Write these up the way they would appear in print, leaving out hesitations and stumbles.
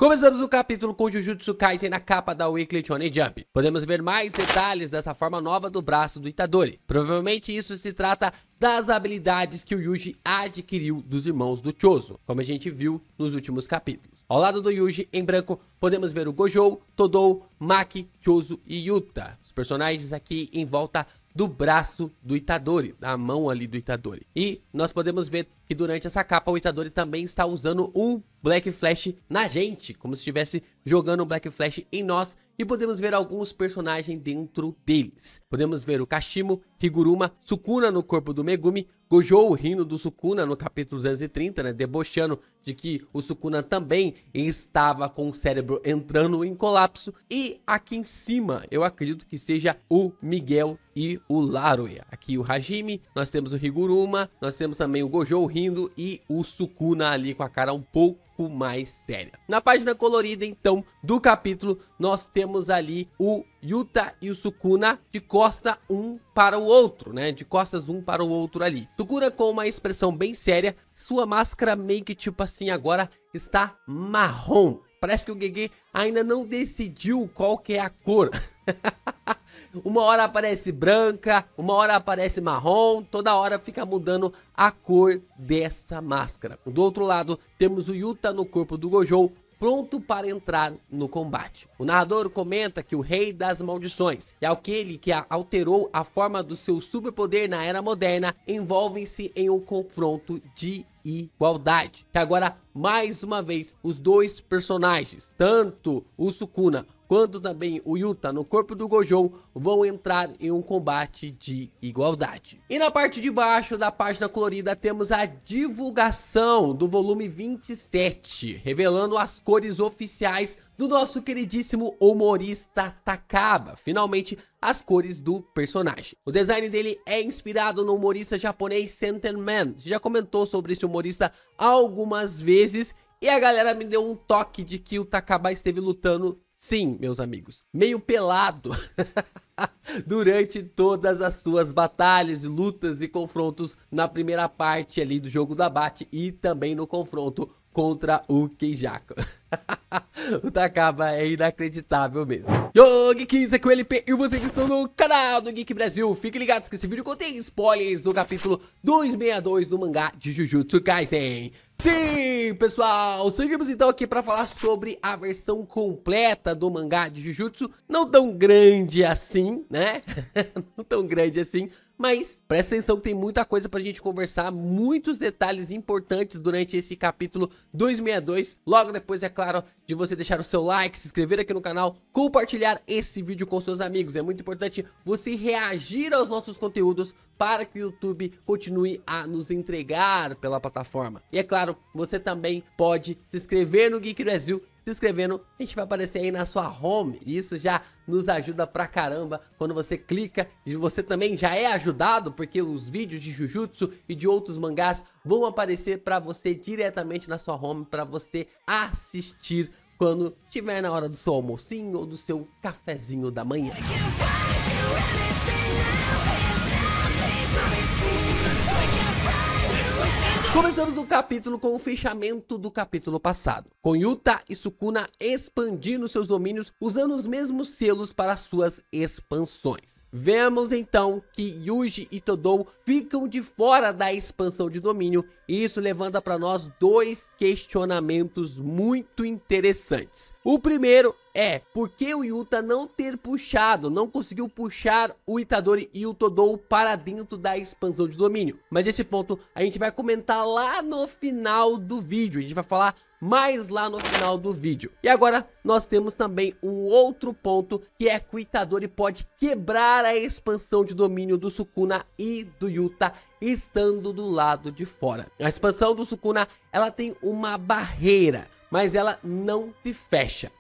Começamos o capítulo com Jujutsu Kaisen na capa da Weekly Shonen Jump. Podemos ver mais detalhes dessa forma nova do braço do Itadori. Provavelmente isso se trata das habilidades que o Yuji adquiriu dos irmãos do Chozo, como a gente viu nos últimos capítulos. Ao lado do Yuji, em branco, podemos ver o Gojo, Todou, Maki, Chozo e Yuta. Os personagens aqui em volta do braço do Itadori, da mão ali do Itadori. E nós podemos ver que durante essa capa o Itadori também está usando um Black Flash na gente, como se estivesse jogando um Black Flash em nós, e podemos ver alguns personagens dentro deles. Podemos ver o Kashimo, Higuruma, Sukuna no corpo do Megumi, Gojo rindo do Sukuna no capítulo 230, né, debochando de que o Sukuna também estava com o cérebro entrando em colapso. E aqui em cima, eu acredito que seja o Miguel e o Laruya. Aqui o Hajime, nós temos o Higuruma, nós temos também o Gojo rindo e o Sukuna ali com a cara um pouco mais séria. Na página colorida, então, do capítulo, nós temos ali o Yuta e o Sukuna de costa um para o outro, né? De costas um para o outro ali. Sukuna com uma expressão bem séria, sua máscara meio que tipo assim agora está marrom. Parece que o Gege ainda não decidiu qual que é a cor. Uma hora aparece branca, uma hora aparece marrom, toda hora fica mudando a cor dessa máscara. Do outro lado, temos o Yuta no corpo do Gojo, pronto para entrar no combate. O narrador comenta que o Rei das Maldições é aquele que alterou a forma do seu superpoder na Era Moderna, envolvem-se em um confronto de igualdade. Que agora, mais uma vez, os dois personagens, tanto o Sukuna quanto também o Yuta no corpo do Gojo, vão entrar em um combate de igualdade. E na parte de baixo da página colorida temos a divulgação do volume 27, revelando as cores oficiais do nosso queridíssimo humorista Takaba, finalmente as cores do personagem. O design dele é inspirado no humorista japonês Senten Man. Já comentou sobre esse humorista algumas vezes e a galera me deu um toque de que o Takaba esteve lutando, sim, meus amigos, meio pelado durante todas as suas batalhas, lutas e confrontos na primeira parte ali do jogo do abate e também no confronto contra o Keijaku. O Takaba é inacreditável mesmo. Yo, Geeks, aqui é o LP e vocês estão no canal do Geek Brasil. Fiquem ligados que esse vídeo contém spoilers do capítulo 262 do mangá de Jujutsu Kaisen. Sim, pessoal, seguimos então aqui para falar sobre a versão completa do mangá de Jujutsu. Não tão grande assim, né? Não tão grande assim, mas presta atenção que tem muita coisa pra gente conversar, muitos detalhes importantes durante esse capítulo 262. Logo depois, é claro, de você deixar o seu like, se inscrever aqui no canal, compartilhar esse vídeo com seus amigos. É muito importante você reagir aos nossos conteúdos para que o YouTube continue a nos entregar pela plataforma. E é claro, você também pode se inscrever no Geek Brasil. Se inscrevendo, a gente vai aparecer aí na sua home. E isso já nos ajuda pra caramba quando você clica. E você também já é ajudado, porque os vídeos de Jujutsu e de outros mangás vão aparecer pra você diretamente na sua home, pra você assistir quando estiver na hora do seu almocinho ou do seu cafezinho da manhã. Começamos o capítulo com o fechamento do capítulo passado, com Yuta e Sukuna expandindo seus domínios usando os mesmos selos para suas expansões. Vemos então que Yuji e Todou ficam de fora da expansão de domínio e isso levanta para nós dois questionamentos muito interessantes. O primeiro é por que o Yuta não conseguiu puxar o Itadori e o Todou para dentro da expansão de domínio. Mas esse ponto a gente vai comentar lá no final do vídeo, a gente vai falar mais lá no final do vídeo. E agora nós temos também um outro ponto, que é que o Itadori pode quebrar a expansão de domínio do Sukuna e do Yuta estando do lado de fora. A expansão do Sukuna, ela tem uma barreira, mas ela não se fecha.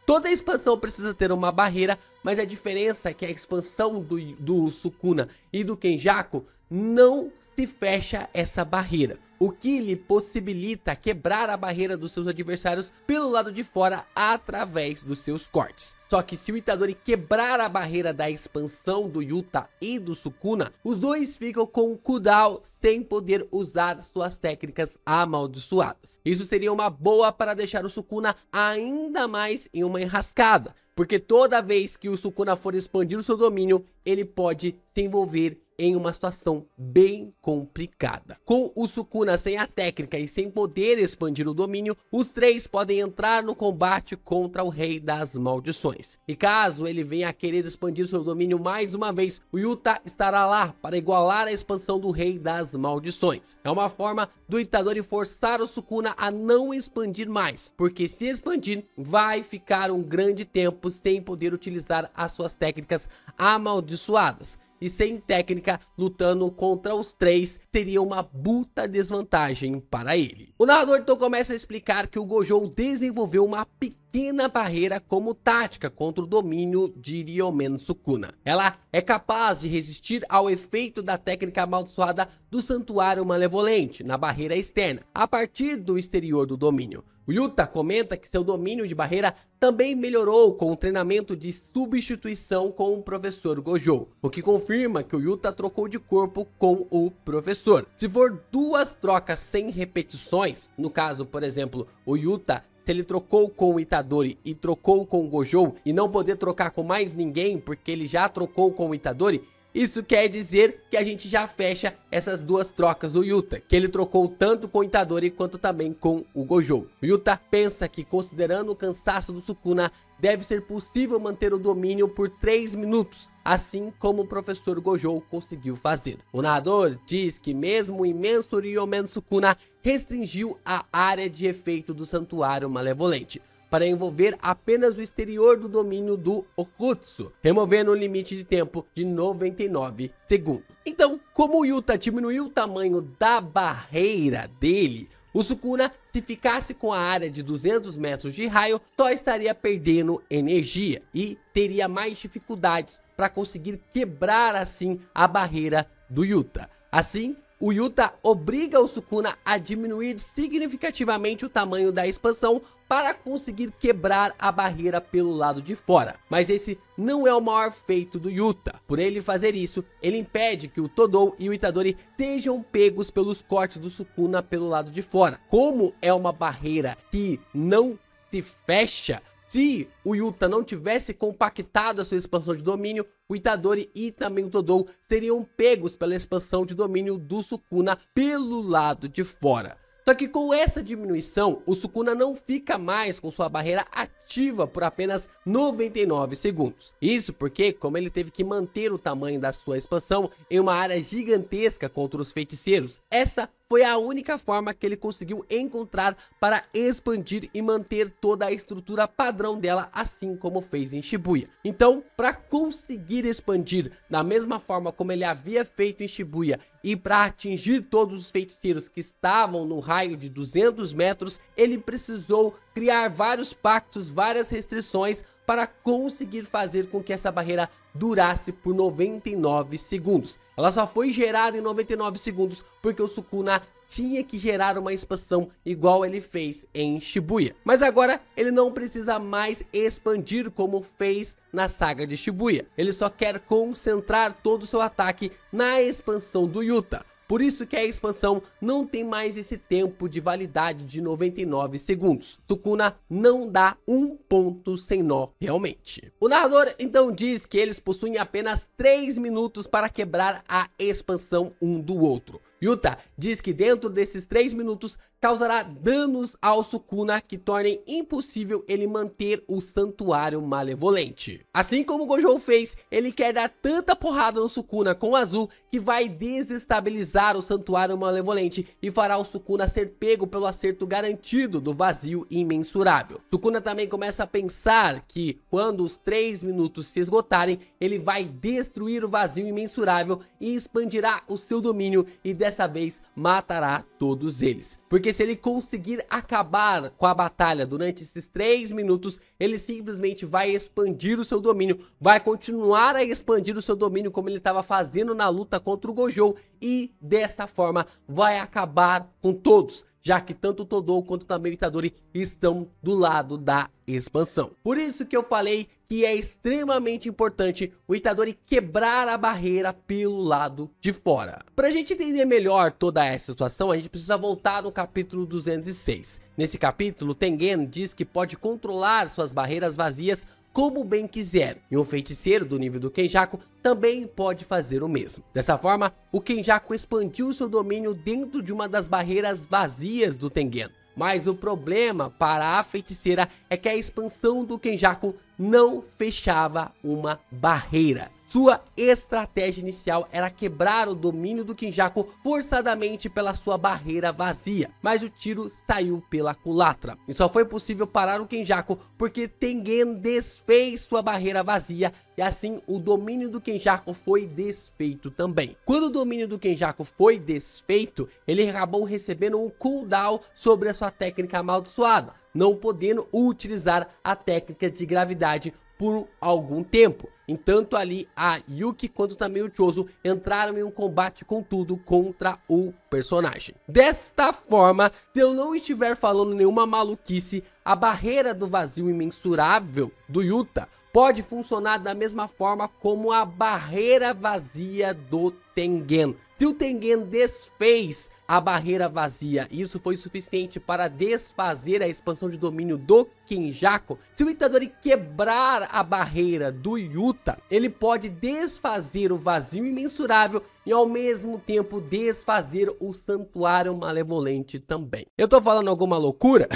Toda expansão precisa ter uma barreira, mas a diferença é que a expansão do Sukuna e do Kenjaku não se fecha essa barreira. o que lhe possibilita quebrar a barreira dos seus adversários pelo lado de fora através dos seus cortes. Só que se o Itadori quebrar a barreira da expansão do Yuta e do Sukuna, os dois ficam com o cooldown sem poder usar suas técnicas amaldiçoadas. Isso seria uma boa para deixar o Sukuna ainda mais em uma enrascada, porque toda vez que o Sukuna for expandir o seu domínio, ele pode se envolver em uma situação bem complicada. Com o Sukuna sem a técnica e sem poder expandir o domínio, os três podem entrar no combate contra o Rei das Maldições. E caso ele venha a querer expandir seu domínio mais uma vez, o Yuta estará lá para igualar a expansão do Rei das Maldições. É uma forma do Itadori forçar o Sukuna a não expandir mais, porque se expandir, vai ficar um grande tempo sem poder utilizar as suas técnicas amaldiçoadas. E sem técnica, lutando contra os três, seria uma puta desvantagem para ele. O narrador então começa a explicar que o Gojo desenvolveu uma pequena barreira como tática contra o domínio de Ryomen Sukuna. Ela é capaz de resistir ao efeito da técnica amaldiçoada do Santuário Malevolente na barreira externa, a partir do exterior do domínio. O Yuta comenta que seu domínio de barreira também melhorou com o treinamento de substituição com o professor Gojo, o que confirma que o Yuta trocou de corpo com o professor. Se for duas trocas sem repetições, no caso, por exemplo, o Yuta, se ele trocou com o Itadori e trocou com o Gojo e não poder trocar com mais ninguém porque ele já trocou com o Itadori, isso quer dizer que a gente já fecha essas duas trocas do Yuta, que ele trocou tanto com o Itadori quanto também com o Gojo. O Yuta pensa que, considerando o cansaço do Sukuna, deve ser possível manter o domínio por 3 minutos, assim como o professor Gojo conseguiu fazer. O narrador diz que mesmo o imenso Ryomen Sukuna restringiu a área de efeito do Santuário Malevolente, para envolver apenas o exterior do domínio do Okutsu, removendo o limite de tempo de 99 segundos. Então, como o Yuta diminuiu o tamanho da barreira dele, o Sukuna, se ficasse com a área de 200 metros de raio, só estaria perdendo energia e teria mais dificuldades para conseguir quebrar assim a barreira do Yuta. Assim, o Yuta obriga o Sukuna a diminuir significativamente o tamanho da expansão para conseguir quebrar a barreira pelo lado de fora. Mas esse não é o maior feito do Yuta. Por ele fazer isso, ele impede que o Todou e o Itadori sejam pegos pelos cortes do Sukuna pelo lado de fora. Como é uma barreira que não se fecha, se o Yuta não tivesse compactado a sua expansão de domínio, o Itadori e também o Todou seriam pegos pela expansão de domínio do Sukuna pelo lado de fora. Só que com essa diminuição, o Sukuna não fica mais com sua barreira ativa por apenas 99 segundos. Isso porque, como ele teve que manter o tamanho da sua expansão em uma área gigantesca contra os feiticeiros, essa foi a única forma que ele conseguiu encontrar para expandir e manter toda a estrutura padrão dela, assim como fez em Shibuya. Então, para conseguir expandir da mesma forma como ele havia feito em Shibuya e para atingir todos os feiticeiros que estavam no raio de 200 metros, ele precisou criar vários pactos, várias restrições para conseguir fazer com que essa barreira durasse por 99 segundos. Ela só foi gerada em 99 segundos porque o Sukuna tinha que gerar uma expansão igual ele fez em Shibuya. Mas agora ele não precisa mais expandir como fez na saga de Shibuya. Ele só quer concentrar todo o seu ataque na expansão do Yuta. Por isso que a expansão não tem mais esse tempo de validade de 99 segundos. Sukuna não dá um ponto sem nó realmente. O narrador então diz que eles possuem apenas 3 minutos para quebrar a expansão um do outro. Yuta diz que dentro desses 3 minutos causará danos ao Sukuna que tornem impossível ele manter o Santuário Malevolente. Assim como o Gojo fez, ele quer dar tanta porrada no Sukuna com o azul que vai desestabilizar o Santuário Malevolente e fará o Sukuna ser pego pelo acerto garantido do vazio imensurável. Sukuna também começa a pensar que quando os 3 minutos se esgotarem, ele vai destruir o vazio imensurável e expandirá o seu domínio e dessa vez matará todos eles. Porque se ele conseguir acabar com a batalha durante esses 3 minutos, ele simplesmente vai expandir o seu domínio, vai continuar a expandir o seu domínio como ele estava fazendo na luta contra o Gojo, e desta forma vai acabar com todos, já que tanto o Todou quanto também o Itadori estão do lado da expansão. Por isso que eu falei que é extremamente importante o Itadori quebrar a barreira pelo lado de fora. Pra gente entender melhor toda essa situação, a gente precisa voltar no capítulo 206. Nesse capítulo, Tengen diz que pode controlar suas barreiras vazias como bem quiser, e um feiticeiro do nível do Kenjaku também pode fazer o mesmo. Dessa forma, o Kenjaku expandiu seu domínio dentro de uma das barreiras vazias do Tengen. Mas o problema para a feiticeira é que a expansão do Kenjaku não fechava uma barreira. Sua estratégia inicial era quebrar o domínio do Kenjaku forçadamente pela sua barreira vazia, mas o tiro saiu pela culatra. E só foi possível parar o Kenjaku porque Tengen desfez sua barreira vazia, e assim o domínio do Kenjaku foi desfeito também. Quando o domínio do Kenjaku foi desfeito, ele acabou recebendo um cooldown sobre a sua técnica amaldiçoada, não podendo utilizar a técnica de gravidade por algum tempo. Entanto, ali a Yuki quanto também o Choso entraram em um combate com tudo contra o personagem. Desta forma, se eu não estiver falando nenhuma maluquice, a barreira do vazio imensurável do Yuta pode funcionar da mesma forma como a barreira vazia do Tengen. Se o Tengen desfez a barreira vazia, isso foi suficiente para desfazer a expansão de domínio do Kenjaku, se o Itadori quebrar a barreira do Yuta, ele pode desfazer o vazio imensurável e ao mesmo tempo desfazer o santuário malevolente também. Eu tô falando alguma loucura?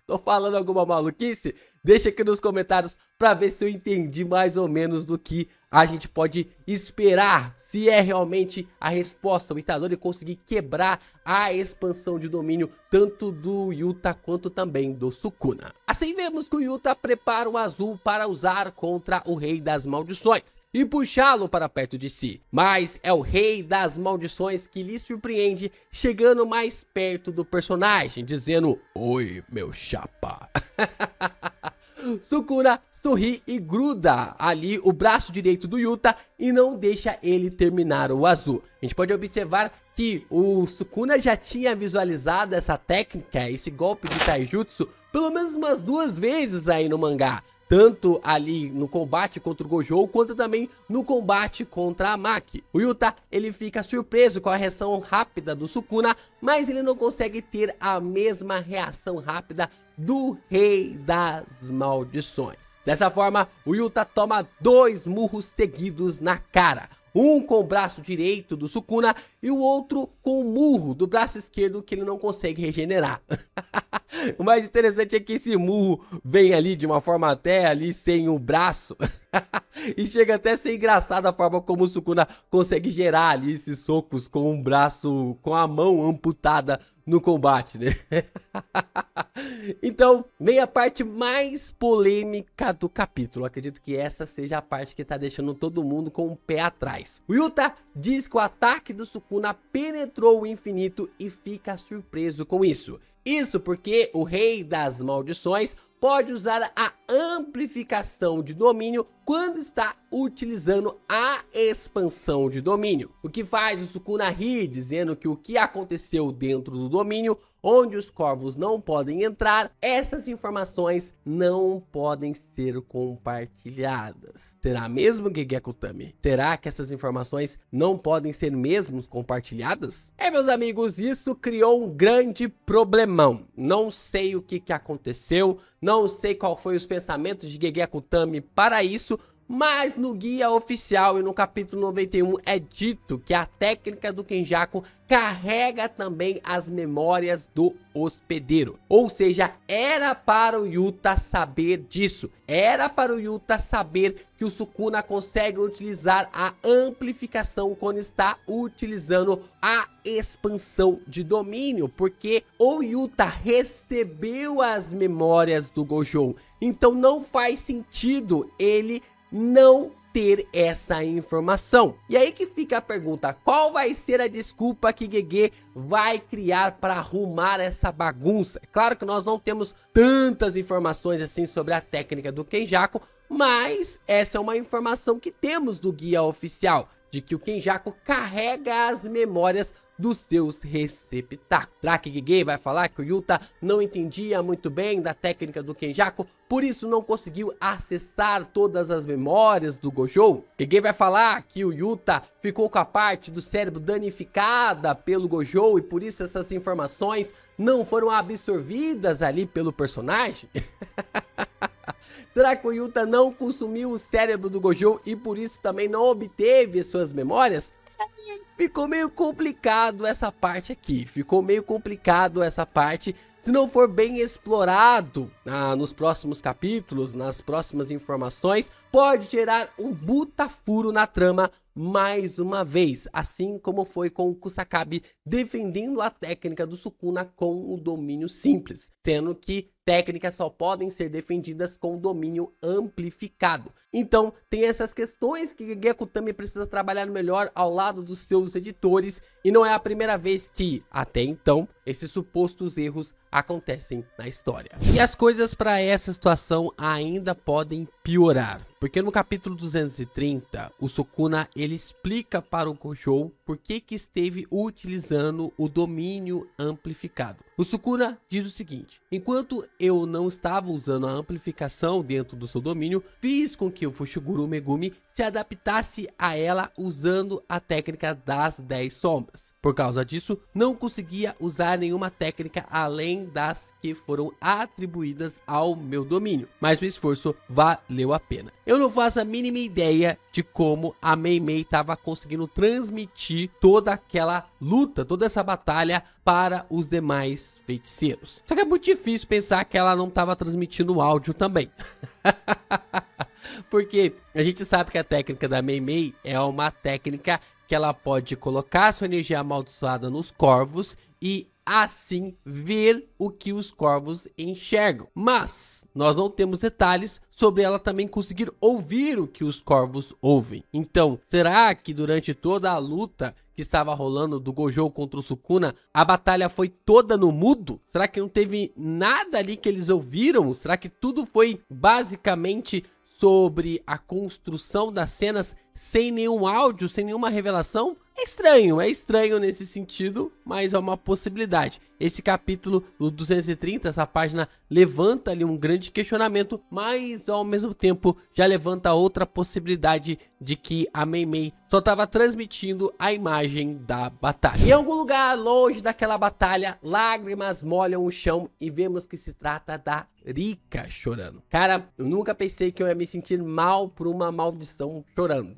Tô falando alguma maluquice? Deixa aqui nos comentários para ver se eu entendi mais ou menos do que a gente pode esperar, se é realmente a resposta, o Itadori conseguir quebrar a expansão de domínio tanto do Yuta quanto também do Sukuna. Assim vemos que o Yuta prepara o azul para usar contra o Rei das Maldições e puxá-lo para perto de si, mas é o Rei das Maldições que lhe surpreende chegando mais perto do personagem, dizendo: "Oi, meu chapa." Sukuna sorri e gruda ali o braço direito do Yuta e não deixa ele terminar o azul. A gente pode observar que o Sukuna já tinha visualizado essa técnica, esse golpe de taijutsu, pelo menos umas 2 vezes aí no mangá. Tanto ali no combate contra o Gojo, quanto também no combate contra a Maki. O Yuta, ele fica surpreso com a reação rápida do Sukuna, mas ele não consegue ter a mesma reação rápida do Rei das Maldições. Dessa forma, o Yuta toma 2 murros seguidos na cara. Um com o braço direito do Sukuna e o outro com o murro do braço esquerdo que ele não consegue regenerar. O mais interessante é que esse murro vem ali de uma forma até ali sem o braço. E chega até a ser engraçado a forma como o Sukuna consegue gerar ali esses socos com um braço, com a mão amputada no combate, né? Então, vem a parte mais polêmica do capítulo. Acredito que essa seja a parte que tá deixando todo mundo com o pé atrás. O Yuta diz que o ataque do Sukuna penetrou o infinito e fica surpreso com isso. Isso porque o Rei das Maldições pode usar a amplificação de domínio quando está utilizando a expansão de domínio. O que faz o Sukuna rir, dizendo que o que aconteceu dentro do domínio, onde os corvos não podem entrar, essas informações não podem ser compartilhadas. Será mesmo, Gegekutami? Será que essas informações não podem ser mesmo compartilhadas? Meus amigos, isso criou um grande problemão. Não sei o que aconteceu, não sei qual foi os pensamentos de Gegekutami para isso, mas no guia oficial e no capítulo 91 é dito que a técnica do Kenjaku carrega também as memórias do hospedeiro. Ou seja, era para o Yuta saber disso. Era para o Yuta saber que o Sukuna consegue utilizar a amplificação quando está utilizando a expansão de domínio. Porque o Yuta recebeu as memórias do Gojo. Então não faz sentido ele não ter essa informação. E aí que fica a pergunta, qual vai ser a desculpa que Gege vai criar para arrumar essa bagunça? É claro que nós não temos tantas informações assim sobre a técnica do Kenjaku, mas essa é uma informação que temos do guia oficial, de que o Kenjaku carrega as memórias dos seus receptáculos. Será que Gege vai falar que o Yuta não entendia muito bem da técnica do Kenjaku, por isso não conseguiu acessar todas as memórias do Gojo? Gege vai falar que o Yuta ficou com a parte do cérebro danificada pelo Gojo e por isso essas informações não foram absorvidas ali pelo personagem? Será que o Yuta não consumiu o cérebro do Gojo e por isso também não obteve suas memórias? Ficou meio complicado essa parte aqui, se não for bem explorado nos próximos capítulos, nas próximas informações, pode gerar um butafuro na trama mais uma vez, assim como foi com o Kusakabe defendendo a técnica do Sukuna com o domínio simples, sendo que técnicas só podem ser defendidas com domínio amplificado. Então, tem essas questões que Gege Akutami precisa trabalhar melhor ao lado dos seus editores, e não é a primeira vez que, até então, esses supostos erros acontecem na história. E as coisas para essa situação ainda podem piorar, porque no capítulo 230, o Sukuna ele explica para o Gojo por que esteve utilizando o domínio amplificado. O Sukuna diz o seguinte: enquanto eu não estava usando a amplificação dentro do seu domínio, fiz com que o Fushiguro Megumi se adaptasse a ela usando a técnica das 10 sombras. Por causa disso, não conseguia usar nenhuma técnica além das que foram atribuídas ao meu domínio, mas o esforço valeu a pena. Eu não faço a mínima ideia de como a Mei Mei estava conseguindo transmitir toda aquela luta, toda essa batalha para os demais feiticeiros. Só que é muito difícil pensar que ela não estava transmitindo áudio também. Porque a gente sabe que a técnica da Mei Mei é uma técnica que ela pode colocar sua energia amaldiçoada nos corvos e assim ver o que os corvos enxergam. Mas nós não temos detalhes sobre ela também conseguir ouvir o que os corvos ouvem. Então, será que durante toda a luta que estava rolando do Gojo contra o Sukuna, a batalha foi toda no mudo? Será que não teve nada ali que eles ouviram? Será que tudo foi basicamente sobre a construção das cenas sem nenhum áudio, sem nenhuma revelação? É estranho nesse sentido, mas é uma possibilidade. Esse capítulo, o 230, essa página levanta ali um grande questionamento, mas ao mesmo tempo já levanta outra possibilidade de que a Mei Mei só estava transmitindo a imagem da batalha. Em algum lugar longe daquela batalha, lágrimas molham o chão e vemos que se trata da Rika chorando. Cara, eu nunca pensei que eu ia me sentir mal por uma maldição chorando.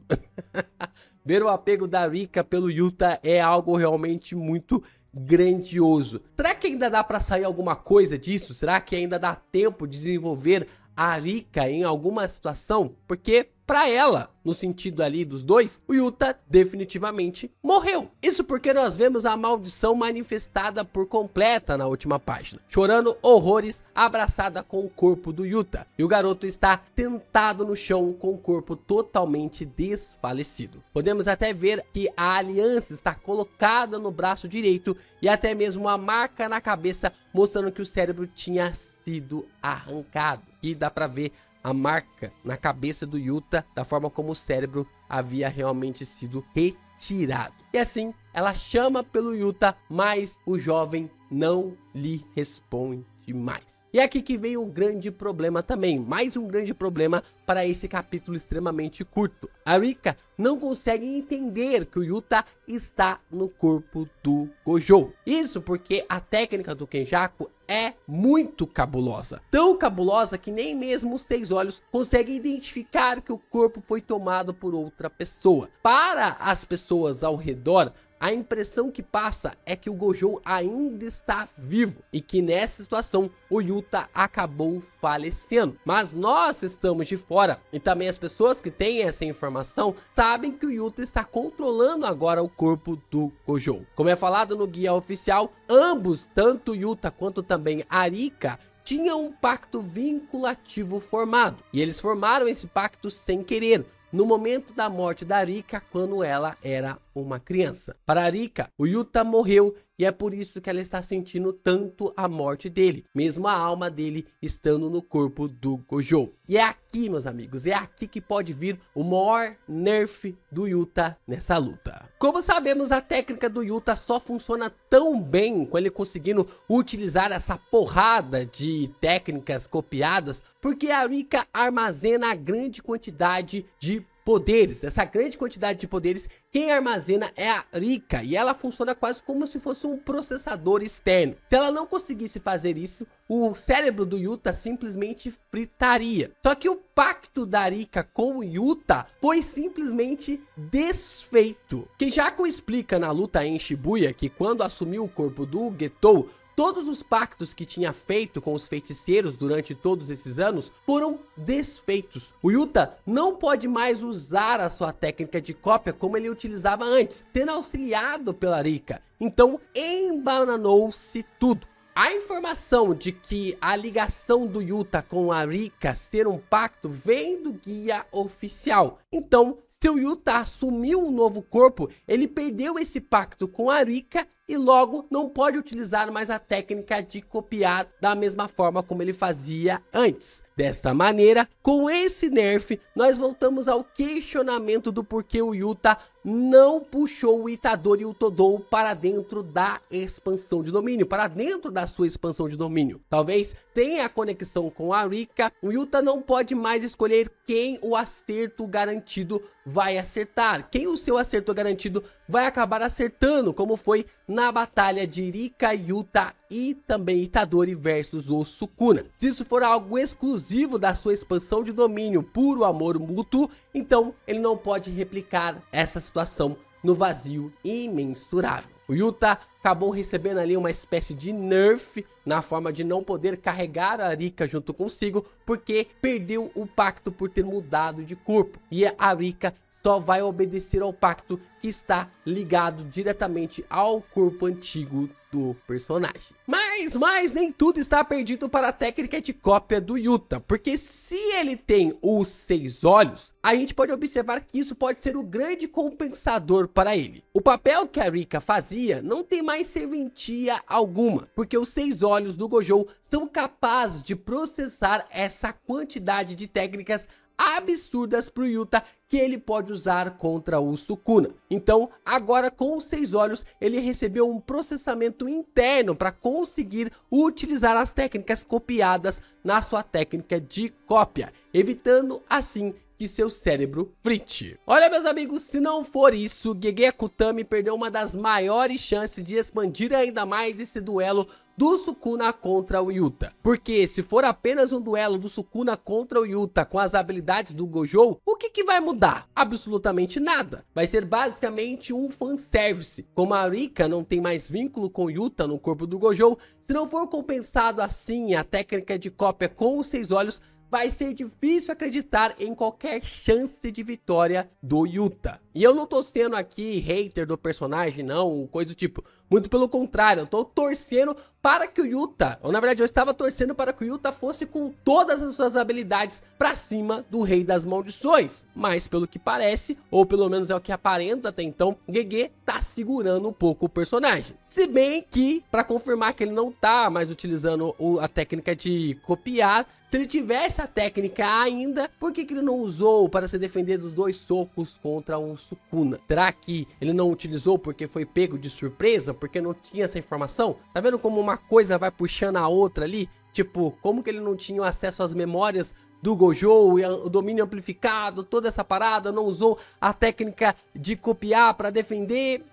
Ver o apego da Rika pelo Yuta é algo realmente muito grandioso. Será que ainda dá pra sair alguma coisa disso? Será que ainda dá tempo de desenvolver a Rika em alguma situação? Porque pra ela, no sentido ali dos dois, o Yuta definitivamente morreu. Isso porque nós vemos a maldição manifestada por completa na última página, chorando horrores, abraçada com o corpo do Yuta. E o garoto está sentado no chão com o corpo totalmente desfalecido. Podemos até ver que a aliança está colocada no braço direito e até mesmo uma marca na cabeça mostrando que o cérebro tinha sido arrancado. E dá pra ver a marca na cabeça do Yuta da forma como o cérebro havia realmente sido retirado. E assim, ela chama pelo Yuta, mas o jovem não lhe responde mais. E é aqui que vem um grande problema também, mais um grande problema para esse capítulo extremamente curto. A Rika não consegue entender que o Yuta está no corpo do Gojo. Isso porque a técnica do Kenjaku é muito cabulosa. Tão cabulosa que nem mesmo os 6 olhos conseguem identificar que o corpo foi tomado por outra pessoa. Para as pessoas ao redor, a impressão que passa é que o Gojo ainda está vivo e que nessa situação o Yuta acabou falecendo. Mas nós estamos de fora e também as pessoas que têm essa informação sabem que o Yuta está controlando agora o corpo do Gojo. Como é falado no guia oficial, ambos, tanto o Yuta quanto também a Rika, tinham um pacto vinculativo formado. E eles formaram esse pacto sem querer, no momento da morte da Rika, quando ela era uma criança. Para a Rika, o Yuta morreu e é por isso que ela está sentindo tanto a morte dele, mesmo a alma dele estando no corpo do Gojo. E é aqui, meus amigos, é aqui que pode vir o maior nerf do Yuta nessa luta. Como sabemos, a técnica do Yuta só funciona tão bem com ele conseguindo utilizar essa porrada de técnicas copiadas, porque a Rika armazena a grande quantidade de poderes. Essa grande quantidade de poderes, quem armazena é a Rika, e ela funciona quase como se fosse um processador externo. Se ela não conseguisse fazer isso, o cérebro do Yuta simplesmente fritaria. Só que o pacto da Rika com o Yuta foi simplesmente desfeito. Kenjaku explica na luta em Shibuya que quando assumiu o corpo do Getou, todos os pactos que tinha feito com os feiticeiros durante todos esses anos foram desfeitos. O Yuta não pode mais usar a sua técnica de cópia como ele utilizava antes, sendo auxiliado pela Rika. Então, embananou-se tudo. A informação de que a ligação do Yuta com a Rika ser um pacto vem do guia oficial. Então, se o Yuta assumiu um novo corpo, ele perdeu esse pacto com a Rika e logo não pode utilizar mais a técnica de copiar da mesma forma como ele fazia antes. Desta maneira, com esse nerf, nós voltamos ao questionamento do porquê o Yuta não puxou o Itadori e o Todou para dentro da expansão de domínio, para dentro da sua expansão de domínio. Talvez, sem a conexão com a Rika, o Yuta não pode mais escolher quem o acerto garantido vai acertar, quem o seu acerto garantido vai acabar acertando, como foi na batalha de Rika, Yuta e também Itadori versus o Sukuna. Se isso for algo exclusivo da sua expansão de domínio puro amor mútuo, então ele não pode replicar essa situação no vazio imensurável. O Yuta acabou recebendo ali uma espécie de nerf na forma de não poder carregar a Rika junto consigo, porque perdeu o pacto por ter mudado de corpo. E a Rika só vai obedecer ao pacto que está ligado diretamente ao corpo antigo do personagem. Mas nem tudo está perdido para a técnica de cópia do Yuta, porque se ele tem os 6 olhos, a gente pode observar que isso pode ser o grande compensador para ele. O papel que a Rika fazia não tem mais serventia alguma, porque os 6 olhos do Gojo são capazes de processar essa quantidade de técnicas absurdas para o Yuta que ele pode usar contra o Sukuna. Então, agora com os 6 olhos, ele recebeu um processamento interno para conseguir utilizar as técnicas copiadas na sua técnica de cópia, evitando assim que seu cérebro frite. Olha, meus amigos, se não for isso, Gege Akutami perdeu uma das maiores chances de expandir ainda mais esse duelo do Sukuna contra o Yuta. Porque se for apenas um duelo do Sukuna contra o Yuta com as habilidades do Gojo, o que vai mudar? Absolutamente nada. Vai ser basicamente um fanservice. Como a Rika não tem mais vínculo com o Yuta no corpo do Gojo, se não for compensado assim a técnica de cópia com os 6 olhos, vai ser difícil acreditar em qualquer chance de vitória do Yuta. E eu não tô sendo aqui hater do personagem, não, coisa do tipo. Muito pelo contrário, eu tô torcendo para que o Yuta, ou na verdade eu estava torcendo para que o Yuta fosse com todas as suas habilidades pra cima do Rei das Maldições. Mas pelo que parece, ou pelo menos é o que aparenta até então, Gege tá segurando um pouco o personagem. Se bem que, para confirmar que ele não tá mais utilizando a técnica de copiar, se ele tivesse a técnica ainda, por que ele não usou para se defender dos 2 socos contra o Sukuna? Será que ele não utilizou porque foi pego de surpresa? Porque não tinha essa informação? Tá vendo como uma coisa vai puxando a outra ali? Tipo, como que ele não tinha acesso às memórias do Gojo e o domínio amplificado, toda essa parada, não usou a técnica de copiar para defender?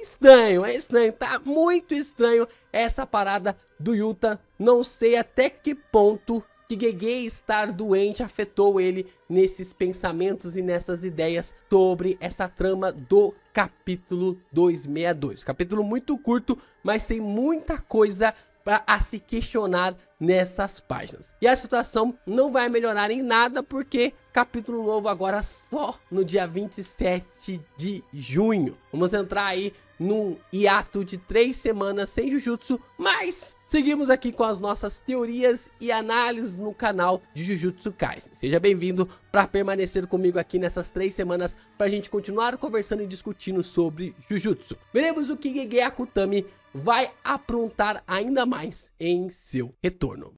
Estranho, é estranho, tá muito estranho essa parada do Yuta. Não sei até que ponto que Gege estar doente afetou ele nesses pensamentos e nessas ideias sobre essa trama do capítulo 262. Capítulo muito curto, mas tem muita coisa a se questionar nessas páginas. E a situação não vai melhorar em nada porque capítulo novo agora só no dia 27 de junho. Vamos entrar aí num hiato de 3 semanas sem Jujutsu, mas seguimos aqui com as nossas teorias e análises no canal de Jujutsu Kaisen. Seja bem-vindo para permanecer comigo aqui nessas 3 semanas para a gente continuar conversando e discutindo sobre Jujutsu. Veremos o que Gege Akutami vai aprontar ainda mais em seu retorno.